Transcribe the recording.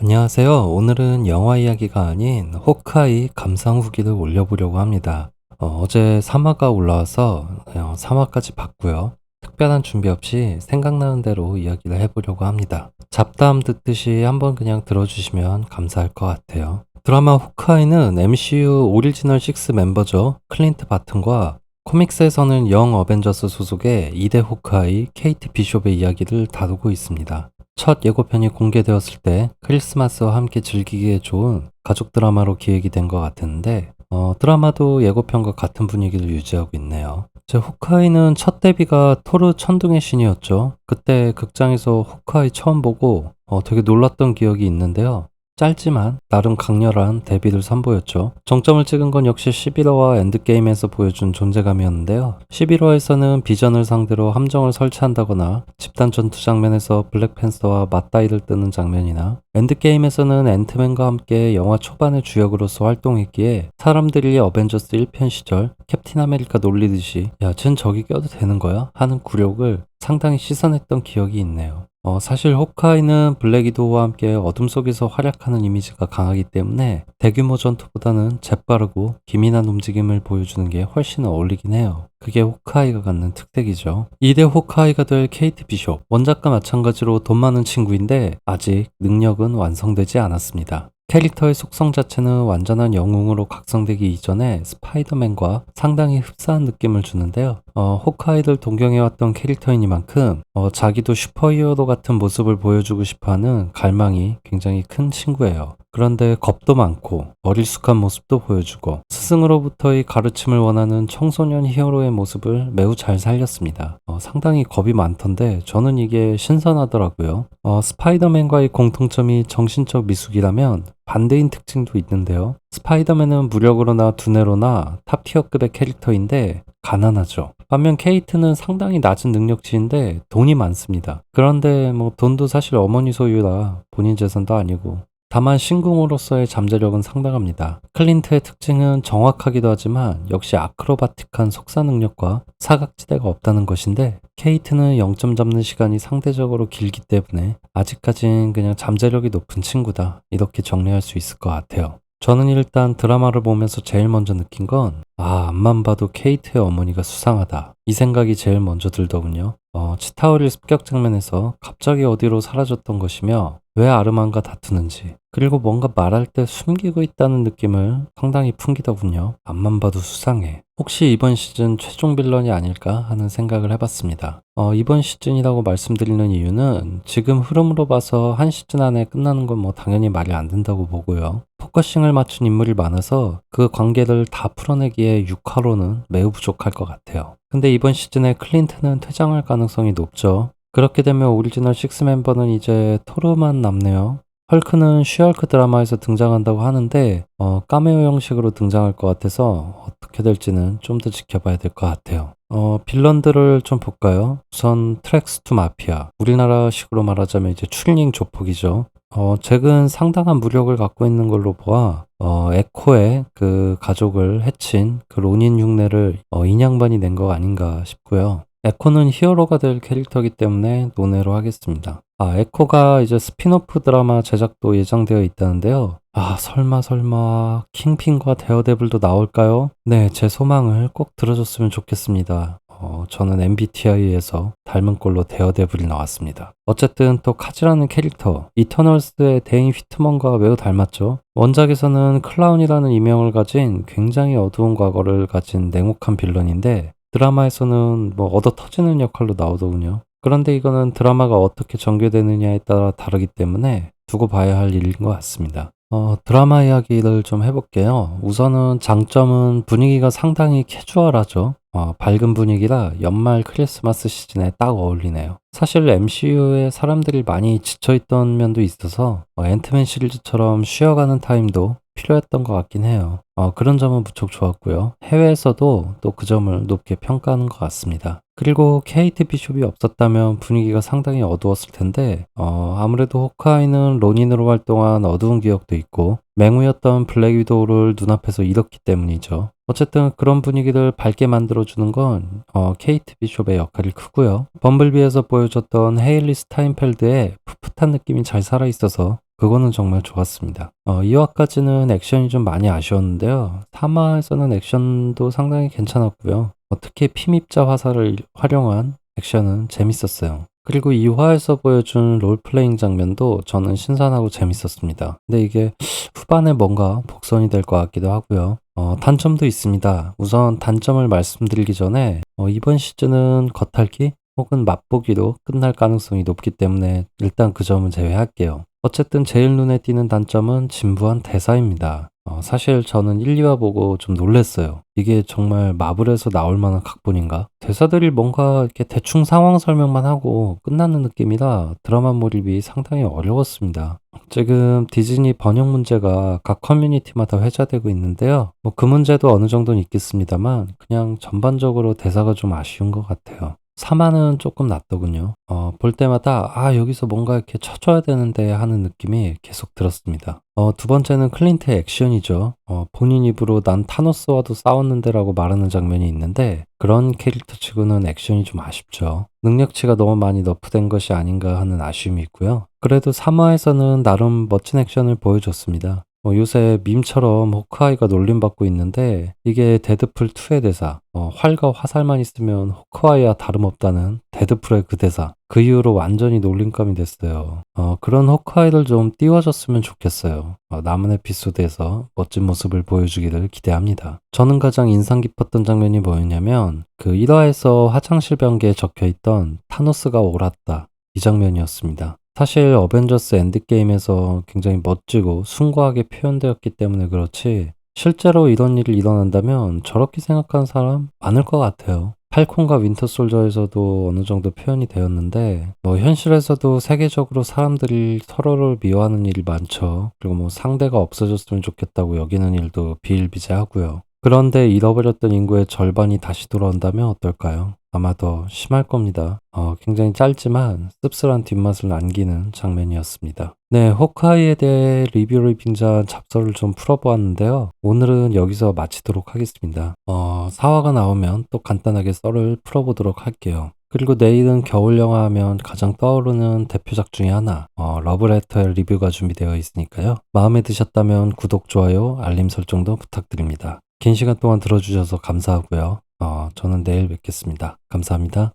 안녕하세요. 오늘은 영화 이야기가 아닌 호크아이 감상 후기를 올려보려고 합니다. 어제 3화가 올라와서 3화까지 봤고요. 특별한 준비 없이 생각나는 대로 이야기를 해보려고 합니다. 잡담 듣듯이 한번 그냥 들어주시면 감사할 것 같아요. 드라마 호크아이는 MCU 오리지널 6 멤버죠. 클린트 바튼과 코믹스에서는 영 어벤져스 소속의 2대 호크아이 케이트 비숍의 이야기를 다루고 있습니다. 첫 예고편이 공개되었을 때 크리스마스와 함께 즐기기에 좋은 가족 드라마로 기획이 된 것 같았는데 드라마도 예고편과 같은 분위기를 유지하고 있네요. 제 호크아이는 첫 데뷔가 토르 천둥의 신이었죠. 그때 극장에서 호크아이 처음 보고 되게 놀랐던 기억이 있는데요. 짧지만 나름 강렬한 데뷔를 선보였죠. 정점을 찍은 건 역시 11화와 엔드게임에서 보여준 존재감이었는데요. 11화에서는 비전을 상대로 함정을 설치한다거나 집단 전투 장면에서 블랙팬서와 맞다이를 뜨는 장면이나 엔드게임에서는 앤트맨과 함께 영화 초반의 주역으로서 활동했기에 사람들이 어벤져스 1편 시절 캡틴 아메리카 놀리듯이 야, 쟨 저기 껴도 되는 거야? 하는 굴욕을 상당히 씻어냈던 기억이 있네요. 사실 호크아이는 블랙 위도우와 함께 어둠 속에서 활약하는 이미지가 강하기 때문에 대규모 전투보다는 재빠르고 기민한 움직임을 보여주는 게 훨씬 어울리긴 해요. 그게 호크아이가 갖는 특색이죠. 2대 호크아이가 될 케이트 비숍, 원작과 마찬가지로 돈 많은 친구인데 아직 능력은 완성되지 않았습니다. 캐릭터의 속성 자체는 완전한 영웅으로 각성되기 이전에 스파이더맨과 상당히 흡사한 느낌을 주는데요. 호크아이를 동경해왔던 캐릭터이니만큼 자기도 슈퍼히어로 같은 모습을 보여주고 싶어하는 갈망이 굉장히 큰 친구예요. 그런데 겁도 많고 어릴숙한 모습도 보여주고 스승으로부터의 가르침을 원하는 청소년 히어로의 모습을 매우 잘 살렸습니다. 상당히 겁이 많던데 저는 이게 신선하더라고요. 스파이더맨과의 공통점이 정신적 미숙이라면 반대인 특징도 있는데요. 스파이더맨은 무력으로나 두뇌로나 탑티어급의 캐릭터인데 가난하죠. 반면 케이트는 상당히 낮은 능력치인데 돈이 많습니다. 그런데 돈도 사실 어머니 소유라 본인 재산도 아니고 다만 신궁으로서의 잠재력은 상당합니다. 클린트의 특징은 정확하기도 하지만 역시 아크로바틱한 속사 능력과 사각지대가 없다는 것인데 케이트는 0점 잡는 시간이 상대적으로 길기 때문에 아직까진 그냥 잠재력이 높은 친구다. 이렇게 정리할 수 있을 것 같아요. 저는 일단 드라마를 보면서 제일 먼저 느낀 건 앞만 봐도 케이트의 어머니가 수상하다. 이 생각이 제일 먼저 들더군요. 치타우릴 습격 장면에서 갑자기 어디로 사라졌던 것이며 왜 아르만과 다투는지 그리고 뭔가 말할 때 숨기고 있다는 느낌을 상당히 풍기더군요. 앞만 봐도 수상해. 혹시 이번 시즌 최종 빌런이 아닐까 하는 생각을 해봤습니다. 이번 시즌이라고 말씀드리는 이유는 지금 흐름으로 봐서 한 시즌 안에 끝나는 건 당연히 말이 안 된다고 보고요. 포커싱을 맞춘 인물이 많아서 그 관계를 다 풀어내기에 6화로는 매우 부족할 것 같아요. 근데 이번 시즌에 클린트는 퇴장할 가능성이 높죠. 그렇게 되면 오리지널 6 멤버는 이제 토르만 남네요. 헐크는 쉬헐크 드라마에서 등장한다고 하는데 카메오 형식으로 등장할 것 같아서 어떻게 될지는 좀 더 지켜봐야 될 것 같아요. 빌런들을 좀 볼까요? 우선 트랙스2 마피아, 우리나라식으로 말하자면 이제 추리닝 조폭이죠. 잭은 상당한 무력을 갖고 있는 걸로 보아 에코의 그 가족을 해친 그 로닌 흉내를 인양반이 낸 거 아닌가 싶고요. 에코는 히어로가 될 캐릭터이기 때문에 논외로 하겠습니다. 에코가 이제 스핀오프 드라마 제작도 예정되어 있다는데요. 설마 킹핀과 데어데블도 나올까요? 네, 제 소망을 꼭 들어줬으면 좋겠습니다. 저는 MBTI에서 닮은 꼴로 데어데블이 나왔습니다. 어쨌든 또 카즈라는 캐릭터, 이터널스의 데인 휘트먼과 매우 닮았죠. 원작에서는 클라운이라는 이명을 가진 굉장히 어두운 과거를 가진 냉혹한 빌런인데 드라마에서는 얻어 터지는 역할로 나오더군요. 그런데 이거는 드라마가 어떻게 전개되느냐에 따라 다르기 때문에 두고 봐야 할 일인 것 같습니다. 드라마 이야기를 좀 해볼게요. 우선은 장점은 분위기가 상당히 캐주얼하죠. 밝은 분위기라 연말 크리스마스 시즌에 딱 어울리네요. 사실 MCU에 사람들이 많이 지쳐있던 면도 있어서 앤트맨 시리즈처럼 쉬어가는 타임도 필요했던 것 같긴 해요. 그런 점은 무척 좋았고요. 해외에서도 또 그 점을 높게 평가하는 것 같습니다. 그리고 케이트 비숍이 없었다면 분위기가 상당히 어두웠을 텐데 아무래도 호크아이는 로닌으로 활동한 어두운 기억도 있고 맹우였던 블랙 위도우를 눈앞에서 잃었기 때문이죠. 어쨌든 그런 분위기를 밝게 만들어주는 건 케이트 비숍의 역할이 크고요. 범블비에서 보여줬던 헤일리 스타인펠드의 풋풋한 느낌이 잘 살아있어서 그거는 정말 좋았습니다. 2화까지는 액션이 좀 많이 아쉬웠는데요. 3화에서는 액션도 상당히 괜찮았고요. 특히 피입자 화살을 활용한 액션은 재밌었어요. 그리고 2화에서 보여준 롤플레잉 장면도 저는 신선하고 재밌었습니다. 근데 이게 후반에 뭔가 복선이 될 것 같기도 하고요. 단점도 있습니다. 우선 단점을 말씀드리기 전에 이번 시즌은 겉핥기 혹은 맛보기로 끝날 가능성이 높기 때문에 일단 그 점은 제외할게요. 어쨌든 제일 눈에 띄는 단점은 진부한 대사입니다. 사실 저는 1, 2화 보고 좀 놀랬어요. 이게 정말 마블에서 나올 만한 각본인가? 대사들이 뭔가 이렇게 대충 상황 설명만 하고 끝나는 느낌이라 드라마 몰입이 상당히 어려웠습니다. 지금 디즈니 번역 문제가 각 커뮤니티마다 회자되고 있는데요. 그 문제도 어느 정도는 있겠습니다만 그냥 전반적으로 대사가 좀 아쉬운 것 같아요. 3화는 조금 낫더군요. 볼 때마다 여기서 뭔가 이렇게 쳐줘야 되는데 하는 느낌이 계속 들었습니다. 두 번째는 클린트의 액션이죠. 본인 입으로 난 타노스와도 싸웠는데라고 말하는 장면이 있는데 그런 캐릭터 치고는 액션이 좀 아쉽죠. 능력치가 너무 많이 너프된 것이 아닌가 하는 아쉬움이 있고요. 그래도 3화에서는 나름 멋진 액션을 보여줬습니다. 요새 밈처럼 호크아이가 놀림받고 있는데 이게 데드풀2의 대사 활과 화살만 있으면 호크아이와 다름없다는 데드풀의 그 대사 그 이후로 완전히 놀림감이 됐어요. 그런 호크아이를 좀 띄워줬으면 좋겠어요. 남은 에피소드에서 멋진 모습을 보여주기를 기대합니다. 저는 가장 인상 깊었던 장면이 뭐였냐면 그 1화에서 화장실 변기에 적혀있던 타노스가 옳았다 이 장면이었습니다. 사실 어벤져스 엔드게임에서 굉장히 멋지고 숭고하게 표현되었기 때문에 그렇지 실제로 이런 일이 일어난다면 저렇게 생각하는 사람 많을 것 같아요. 팔콘과 윈터솔저에서도 어느 정도 표현이 되었는데 현실에서도 세계적으로 사람들이 서로를 미워하는 일이 많죠. 그리고 상대가 없어졌으면 좋겠다고 여기는 일도 비일비재하고요. 그런데 잃어버렸던 인구의 절반이 다시 돌아온다면 어떨까요? 아마 더 심할 겁니다. 굉장히 짧지만 씁쓸한 뒷맛을 남기는 장면이었습니다. 네, 호크아이에 대해 리뷰를 빙자한 잡서를 좀 풀어보았는데요. 오늘은 여기서 마치도록 하겠습니다. 4화가 나오면 또 간단하게 썰을 풀어보도록 할게요. 그리고 내일은 겨울 영화 하면 가장 떠오르는 대표작 중에 하나, 러브레터의 리뷰가 준비되어 있으니까요. 마음에 드셨다면 구독, 좋아요, 알림 설정도 부탁드립니다. 긴 시간 동안 들어주셔서 감사하고요. 저는 내일 뵙겠습니다. 감사합니다.